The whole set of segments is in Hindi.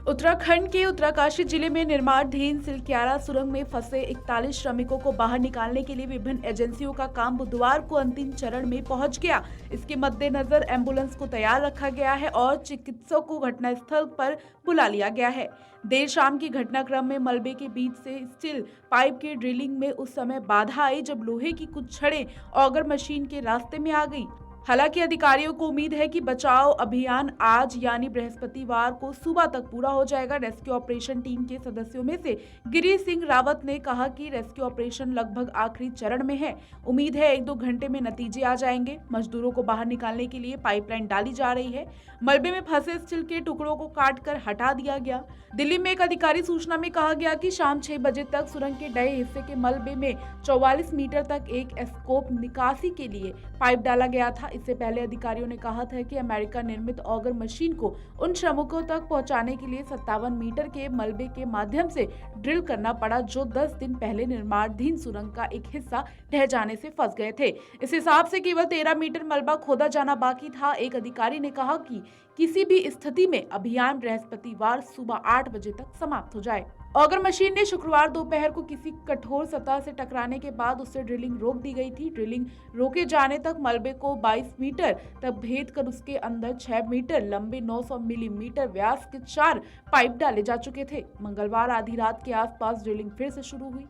उत्तराखंड के उत्तरकाशी जिले में निर्माणाधीन सिलक्यारा सुरंग में फंसे 41 श्रमिकों को बाहर निकालने के लिए विभिन्न एजेंसियों का काम बुधवार को अंतिम चरण में पहुंच गया। इसके मद्देनजर एम्बुलेंस को तैयार रखा गया है और चिकित्सकों को घटनास्थल पर बुला लिया गया है। देर शाम की घटनाक्रम में मलबे के बीच से स्टील पाइप की ड्रिलिंग में उस समय बाधा आई जब लोहे की कुछ छड़ें ऑगर मशीन के रास्ते में आ गई। हालांकि अधिकारियों को उम्मीद है कि बचाव अभियान आज यानी बृहस्पतिवार को सुबह तक पूरा हो जाएगा। रेस्क्यू ऑपरेशन टीम के सदस्यों में से गिरीश सिंह रावत ने कहा कि रेस्क्यू ऑपरेशन लगभग आखिरी चरण में है। उम्मीद है 1-2 घंटे में नतीजे आ जाएंगे। मजदूरों को बाहर निकालने के लिए पाइपलाइन डाली जा रही है। मलबे में फंसे स्टील के टुकड़ों को काटकर हटा दिया गया। दिल्ली में एक अधिकारी सूचना में कहा गया कि शाम 6 बजे तक सुरंग के डहे हिस्से के मलबे में 44 मीटर तक एक एस्कोप निकासी के लिए पाइप डाला गया था। इससे पहले अधिकारियों ने कहा था कि अमेरिका निर्मित ऑगर मशीन को उन श्रमिकों तक पहुंचाने के लिए 57 मीटर के मलबे के माध्यम से ड्रिल करना पड़ा, जो 10 दिन पहले निर्माणाधीन सुरंग का एक हिस्सा ढह जाने से फंस गए थे। इस हिसाब से केवल 13 मीटर मलबा खोदा जाना बाकी था। एक अधिकारी ने कहा कि किसी भी स्थिति में अभियान बृहस्पतिवार सुबह 8 बजे तक समाप्त हो जाए। ऑगर मशीन ने शुक्रवार दोपहर को किसी कठोर सतह से टकराने के बाद उससे ड्रिलिंग रोक दी गई थी। ड्रिलिंग रोके जाने तक मलबे को 22 मीटर तक भेद कर उसके अंदर 6 मीटर लंबे 900 मिलीमीटर व्यास के 4 पाइप डाले जा चुके थे। मंगलवार आधी रात के आसपास ड्रिलिंग फिर से शुरू हुई।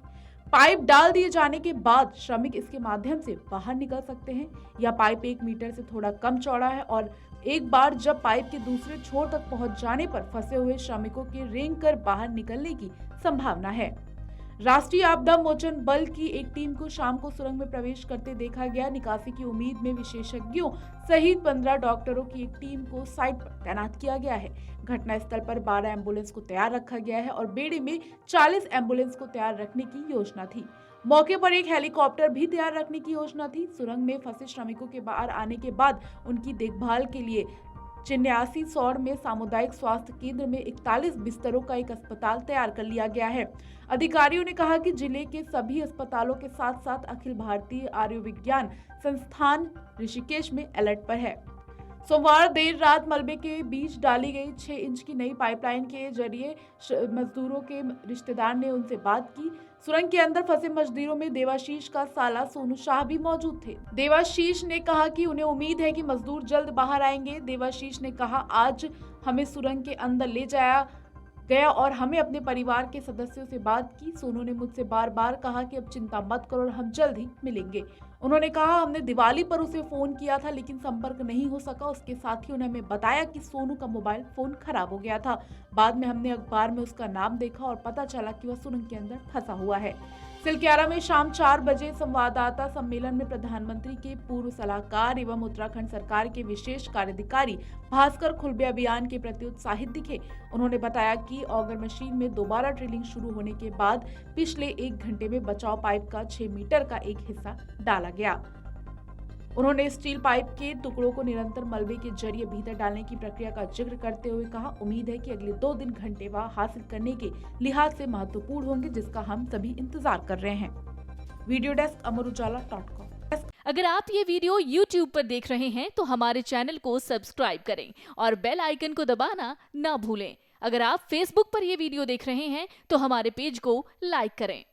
पाइप डाल दिए जाने के बाद श्रमिक इसके माध्यम से बाहर निकल सकते हैं। यह पाइप 1 मीटर से थोड़ा कम चौड़ा है और एक बार जब पाइप के दूसरे छोर तक पहुंच जाने पर फंसे हुए श्रमिकों के रेंग कर बाहर निकलने की संभावना है। राष्ट्रीय आपदा मोचन बल की एक टीम को शाम को सुरंग में प्रवेश करते देखा गया। निकासी की उम्मीद में विशेषज्ञों सहित 15 डॉक्टरों की एक टीम को साइट पर तैनात किया गया है। घटनास्थल पर 12 एम्बुलेंस को तैयार रखा गया है और बेड़े में 40 एम्बुलेंस को तैयार रखने की योजना थी। मौके पर एक हेलीकॉप्टर भी तैयार रखने की योजना थी। सुरंग में फंसे श्रमिकों के बाहर आने के बाद उनकी देखभाल के लिए 89 सौर में सामुदायिक स्वास्थ्य केंद्र में 41 बिस्तरों का एक अस्पताल तैयार कर लिया गया है। अधिकारियों ने कहा कि जिले के सभी अस्पतालों के साथ साथ अखिल भारतीय आयुर्विज्ञान संस्थान ऋषिकेश में अलर्ट पर है। सोमवार देर रात मलबे के बीच डाली गई 6 इंच की नई पाइपलाइन के जरिए मजदूरों के रिश्तेदार ने उनसे बात की। सुरंग के अंदर फंसे मजदूरों में देवाशीष का साला सोनू शाह भी मौजूद थे। देवाशीष ने कहा कि उन्हें उम्मीद है कि मजदूर जल्द बाहर आएंगे। देवाशीष ने कहा, आज हमें सुरंग के अंदर ले जाया गया और हमें अपने परिवार के सदस्यों से बात की। सोनू ने मुझसे बार बार कहा कि अब चिंता मत करो और हम जल्द ही मिलेंगे। उन्होंने कहा, हमने दिवाली पर उसे फोन किया था लेकिन संपर्क नहीं हो सका। उसके साथियों ने हमें बताया कि सोनू का मोबाइल फोन खराब हो गया था। बाद में हमने अखबार में उसका नाम देखा और पता चला कि वह सुरंग के अंदर फंसा हुआ है। सिलक्यारा में शाम 4 बजे संवाददाता सम्मेलन में प्रधानमंत्री के पूर्व सलाहकार एवं उत्तराखंड सरकार के विशेष कार्याधिकारी भास्कर खुल्बे अभियान के प्रति उत्साहित दिखे। उन्होंने बताया कि ऑगर मशीन में दोबारा ड्रिलिंग शुरू होने के बाद पिछले 1 घंटे में बचाव पाइप का 6 मीटर का एक हिस्सा डाला गया। उन्होंने स्टील पाइप के टुकड़ों को निरंतर मलबे के जरिए भीतर डालने की प्रक्रिया का जिक्र करते हुए कहा, उम्मीद है कि अगले 2 दिन घंटे वह हासिल करने के लिहाज से महत्वपूर्ण होंगे, जिसका हम सभी इंतजार कर रहे हैं। वीडियो डेस्क अमरुजाला.com। अगर आप ये वीडियो YouTube पर देख रहे हैं तो हमारे चैनल को सब्सक्राइब करें और बेल आइकन को दबाना ना भूलें। अगर आप Facebook पर ये वीडियो देख रहे हैं तो हमारे पेज को लाइक करें।